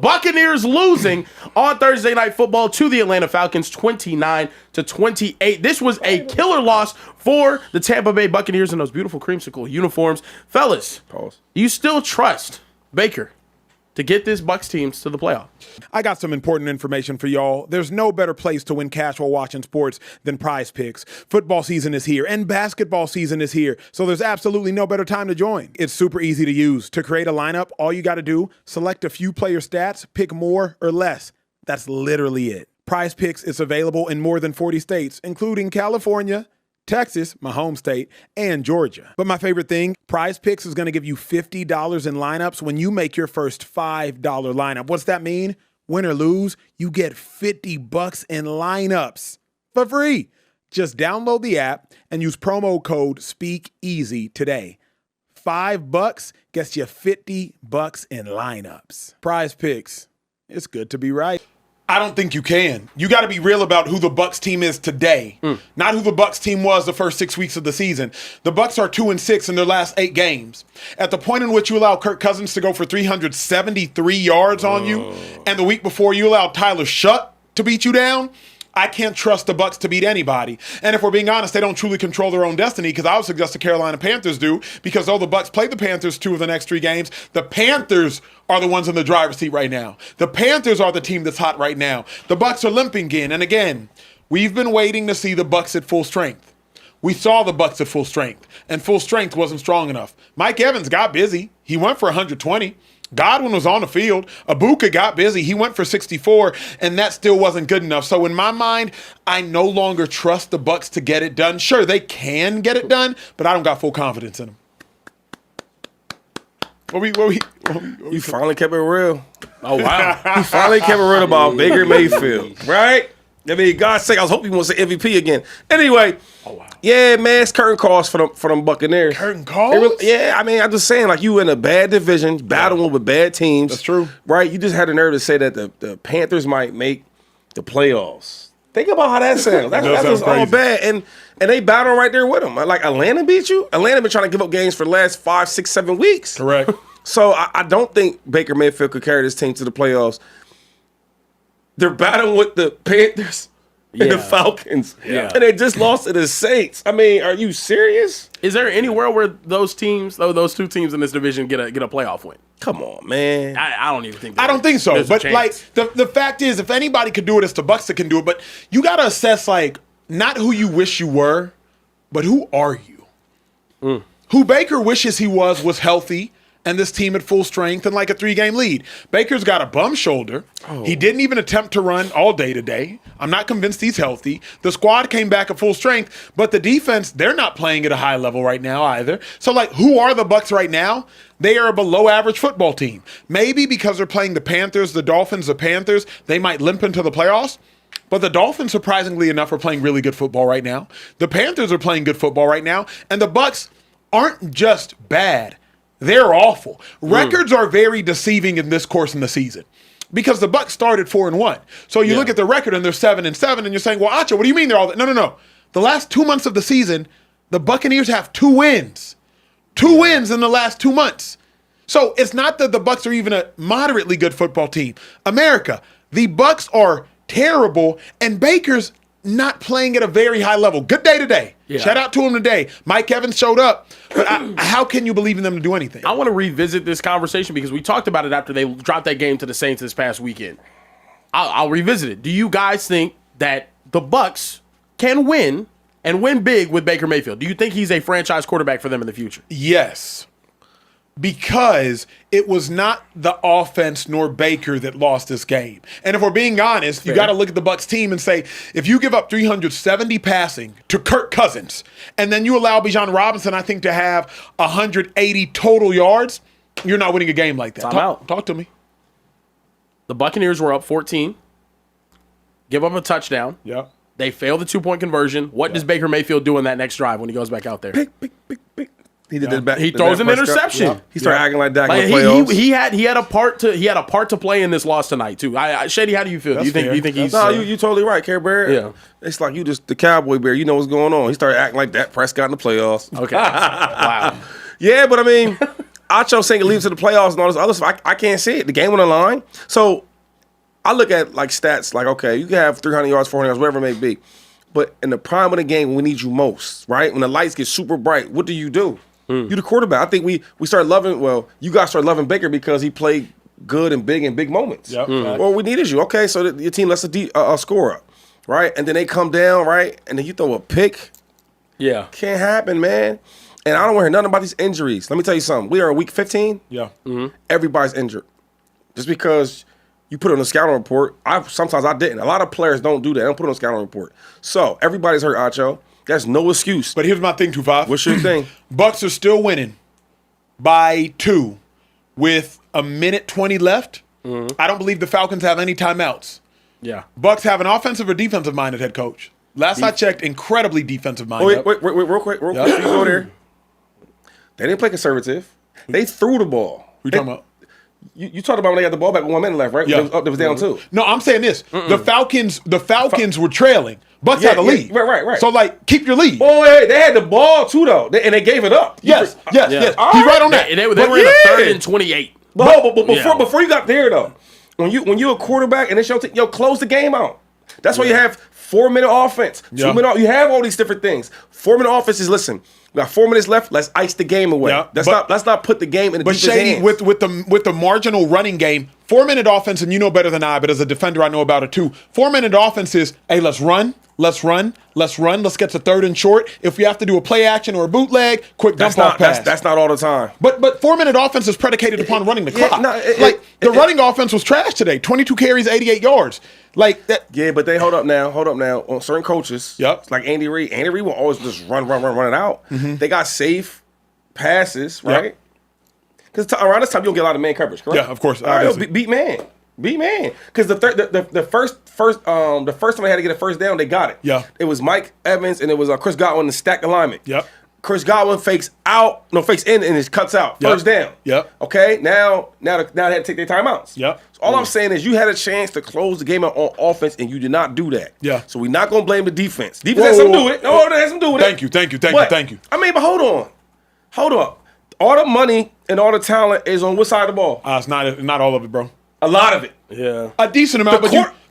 Buccaneers losing on Thursday Night Football to the Atlanta Falcons 29-28. This was a killer loss for the Tampa Bay Buccaneers in those beautiful creamsicle uniforms. Fellas, you still trust Baker to get this Bucs teams to the playoff? I got some important information for y'all. There's no better place to win cash while watching sports than PrizePicks. Football season is here and basketball season is here, so there's absolutely no better time to join. It's super easy to use. To create a lineup, all you got to do, select a few player stats, pick more or less. That's literally it. PrizePicks is available in more than 40 states, including California, Texas, my home state, and Georgia. But my favorite thing, PrizePicks is going to give you $50 in lineups when you make your first $5 lineup. What's that mean? Win or lose, you get $50 in lineups for free. Just download the app and use promo code Speakeasy today. $5 gets you $50 in lineups. PrizePicks, it's good to be right. I don't think you can. You got to be real about who the Bucs team is today, not who the Bucs team was the first 6 weeks of the season. The Bucs are 2-6 in their last 8 games. At the point in which you allow Kirk Cousins to go for 373 yards on you, and the week before you allow Tyler Shutt to beat you down, I can't trust the Bucs to beat anybody. And if we're being honest, they don't truly control their own destiny, because I would suggest the Carolina Panthers do, because though the Bucs play the Panthers 2 of the next 3 games, the Panthers are the ones in the driver's seat right now. The Panthers are the team that's hot right now. The Bucs are limping again. And again, we've been waiting to see the Bucs at full strength. We saw the Bucs at full strength, and full strength wasn't strong enough. Mike Evans got busy. He went for 120. Godwin was on the field. Ibuka got busy. He went for 64, and that still wasn't good enough. So in my mind, I no longer trust the Bucs to get it done. Sure, they can get it done, but I don't got full confidence in them. You finally kept it real. Oh, wow. You finally kept it real about Baker Mayfield, right? I mean, God's sake, I was hoping he wants the MVP again. Anyway, yeah, man, it's curtain calls for them Buccaneers. Curtain calls? Yeah, I mean, I'm just saying, like, you in a bad division, battling with bad teams. That's true. Right? You just had the nerve to say that the Panthers might make the playoffs. Think about how that sounds. That's just all bad. And they battling right there with them. Like, Atlanta beat you? Atlanta been trying to give up games for the last 5, 6, 7 weeks. Correct. So I don't think Baker Mayfield could carry this team to the playoffs. They're battling with the Panthers and the Falcons. Yeah. And they just lost to the Saints. I mean, are you serious? Is there anywhere where those teams, those 2 teams in this division, get a playoff win? Come on, man. I don't even think. I don't think so. But like the fact is, if anybody could do it, it's the Bucs that can do it. But you got to assess, like, not who you wish you were, but who are you? Who Baker wishes he was healthy, and this team at full strength and like a 3-game lead. Baker's got a bum shoulder. He didn't even attempt to run all day today. I'm not convinced he's healthy. The squad came back at full strength, but the defense, they're not playing at a high level right now either. So, like, who are the Bucs right now? They are a below-average football team. Maybe because they're playing the Panthers, the Dolphins, the Panthers, they might limp into the playoffs. But the Dolphins, surprisingly enough, are playing really good football right now. The Panthers are playing good football right now. And the Bucs aren't just bad. They're awful. Records are very deceiving in this course in the season, because the Bucs started 4-1. So you look at the record and they're 7-7, and you're saying, well, Acho, what do you mean they're all that? No. The last 2 months of the season, the Buccaneers have 2 wins. 2 wins in the last 2 months. So it's not that the Bucs are even a moderately good football team. America, the Bucs are terrible, and Baker's not playing at a very high level. Good day today. Yeah. Shout out to him today. Mike Evans showed up. But how can you believe in them to do anything? I want to revisit this conversation because we talked about it after they dropped that game to the Saints this past weekend. I'll revisit it. Do you guys think that the Bucs can win and win big with Baker Mayfield? Do you think he's a franchise quarterback for them in the future? Yes. Because it was not the offense nor Baker that lost this game. And if we're being honest, you got to look at the Bucs team and say, if you give up 370 passing to Kirk Cousins, and then you allow Bijan Robinson, I think, to have 180 total yards, you're not winning a game like that. Talk to me. The Buccaneers were up 14, give up a touchdown. Yeah. They failed the 2-point conversion. What does Baker Mayfield do on that next drive when he goes back out there? Pick. He did he throws an interception. He started acting like that in the playoffs. He had a part to play in this loss tonight too. Shady, how do you feel? Do you think he's? No, you totally right, Care Bear. Yeah, it's like you just the cowboy bear. You know what's going on. He started acting like that Prescott in the playoffs. Okay, wow. Yeah, but I mean, Acho saying leave to the playoffs and all this other stuff. I can't see it. The game on the line. So I look at like stats, like, okay, you can have 300 yards, 400 yards, whatever it may be. But in the prime of the game, when we need you most, right? When the lights get super bright, what do? You the quarterback. I think we started loving, well, you guys started loving Baker because he played good and big moments. Yep. Well, we needed you. Okay, so your team lets a score up, right? And then they come down, right? And then you throw a pick. Yeah. Can't happen, man. And I don't want to hear nothing about these injuries. Let me tell you something. We are week 15. Yeah. Everybody's injured. Just because you put it on the scouting report, sometimes I didn't. A lot of players don't do that. They don't put it on the scouting report. So everybody's hurt, Acho. That's no excuse. But here's my thing, 2-5. What's your thing? Bucs are still winning by 2 with a minute 20 left. I don't believe the Falcons have any timeouts. Yeah. Bucs have an offensive or defensive minded head coach. Last I checked, incredibly defensive minded. Wait, real quick. You go there. They didn't play conservative. They threw the ball. Who you talking about? You talked about when they got the ball back with 1 minute left, right? Yeah. They was down 2. No, I'm saying this. The Falcons were trailing. Bucs had the lead. Right. So, like, keep your lead. Boy, they had the ball too, though, and they gave it up. Yes. Yeah. He's right on that. They were in a 3rd and 28. But before you got there, though, when you're a quarterback and it's your team, close the game out. That's why you have 4-minute offense. 2 minute. You have all these different things. 4-minute offense is, listen, we got 4 minutes left. Let's ice the game away. Yeah, let's not put the game in the defense's Shady, hands. with the marginal running game, 4-minute offense, and you know better than I, but as a defender, I know about it too. 4-minute offense is, hey, let's run. Let's get to 3rd and short. If we have to do a play action or a bootleg, quick dump off pass. That's not all the time. But 4-minute offense is predicated upon running the clock. No, running offense was trash today. 22 carries, 88 yards. Like that. Yeah, but they hold up now. On certain coaches, Yep. like Andy Reid. Andy Reid will always just run it out. They got safe passes, right? Because around this time you don't get a lot of man coverage, correct? Yeah, of course. All right, beat man. Because the first time they had to get a first down, they got it. Yeah. It was Mike Evans and it was Chris Godwin to stack alignment. Yep. Chris Godwin fakes in and it cuts out. Yep. First down. Yep. Okay, now they had to take their timeouts. Yep. So all I'm saying is you had a chance to close the game out on offense and you did not do that. Yeah. So we're not going to blame the defense. Defense has something to do with it. No, it has something to do with it. Thank you. I mean, but hold on. Hold up. All the money and all the talent is on what side of the ball? It's not all of it, bro. A lot of it. Yeah. A decent amount,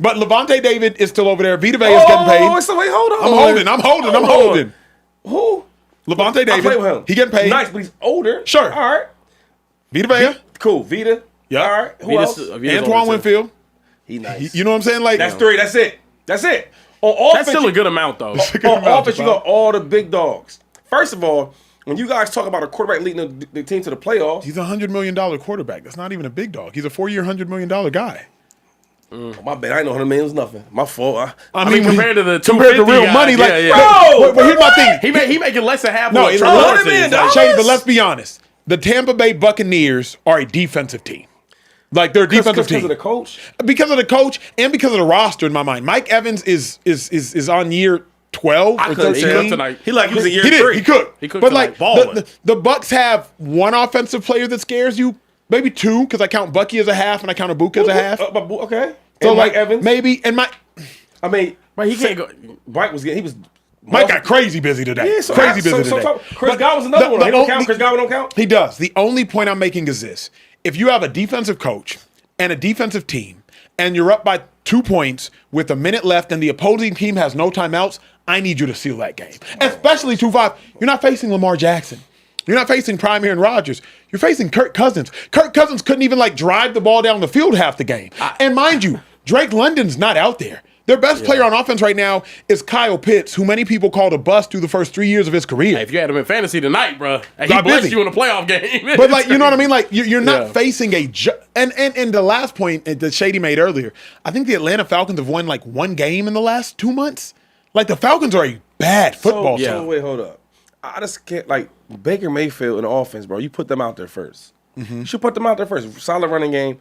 but Levante David is still over there. Vita Vea is Oh, getting paid. wait, hold on. I'm holding. Who? Levante I David. play with him. He getting paid. Nice, but he's older. Sure. All right. Vita Vea. Cool. Vita. Yeah. All right. Who else? Antoine Winfield. He nice. You know what I'm saying? Like That's 3. That's it. On offense, That's still a good amount, though. on offense, you got all the big dogs. First of all, when you guys talk about a quarterback leading the team to the playoffs, he's a $100 million quarterback. That's not even a big dog. He's a 4-year, $100 million guy. my bad, I ain't know $100 million was nothing. My fault. I mean, compared to the real guy, money, like, Bro, but here's my thing. he making less than half. No, of it's Trevor $100 Lawrence million, is. dog. Shady, but let's be honest. The Tampa Bay Buccaneers are a defensive team. Like they're a defensive team because of the coach. Because of the coach and because of the roster. In my mind, Mike Evans is on year 12 I or couldn't see him 13. tonight. He like he was a year He did. 3. He could. He could But tonight. like Balling. the Bucks have one offensive player that scares you, maybe 2, because I count Bucky as a half and I count Abuka as a half. Okay. So And like Mike Evans. maybe and I mean, But he can't go. Mike was getting. He was. Mike got crazy busy today. Yeah, so crazy busy today. Chris Godwin's another one. He don't count. Chris Godwin don't count. He does. The only point I'm making is this: if you have a defensive coach and a defensive team, and you're up by 2 points with a minute left, and the opposing team has no timeouts, I need you to seal that game. Especially 2-5. You're not facing Lamar Jackson. You're not facing Prime Aaron Rodgers. You're facing Kirk Cousins. Kirk Cousins couldn't even drive the ball down the field half the game. And mind you, Drake London's not out there. Their best player on offense right now is Kyle Pitts, who many people called a bust through the first 3 years of his career. Hey, if you had him in fantasy tonight, bro, and he Got blessed busy. you in a playoff game. But you know what I mean? Like you're not Yeah. facing and the last point that Shady made earlier, I think the Atlanta Falcons have won one game in the last 2 months. Like the Falcons are a bad football team. So wait, hold up. I just can't Baker Mayfield in the offense, bro. You put them out there first. You should put them out there first. Solid running game.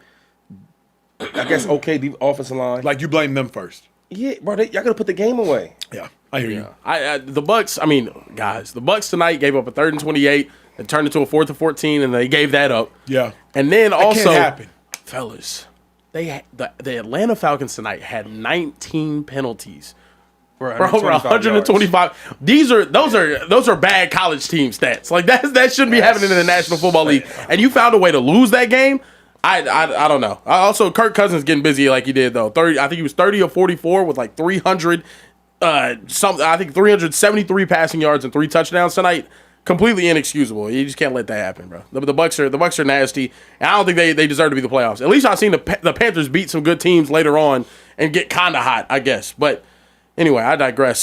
I guess okay, the offensive line. Like you blame them first. Yeah, bro. Y'all gotta put the game away. Yeah, I hear you. The Bucks. I mean, guys, the Bucks tonight gave up a 3rd and 28 and turned it to a 4th and 14, and they gave that up. Yeah, And then also, can't happen. fellas, the Atlanta Falcons tonight had 19 penalties. For for over 125. Those are bad college team stats. Like that shouldn't be happening in the National Football League. And you found a way to lose that game. I don't know. Also, Kirk Cousins getting busy like he did though. I think he was 30 or 44 with like 300 I think 373 passing yards and 3 touchdowns tonight. Completely inexcusable. You just can't let that happen, bro. The Bucs are nasty, and I don't think they deserve to be the playoffs. At least I've seen the Panthers beat some good teams later on and get kind of hot, I guess. But anyway, I digress.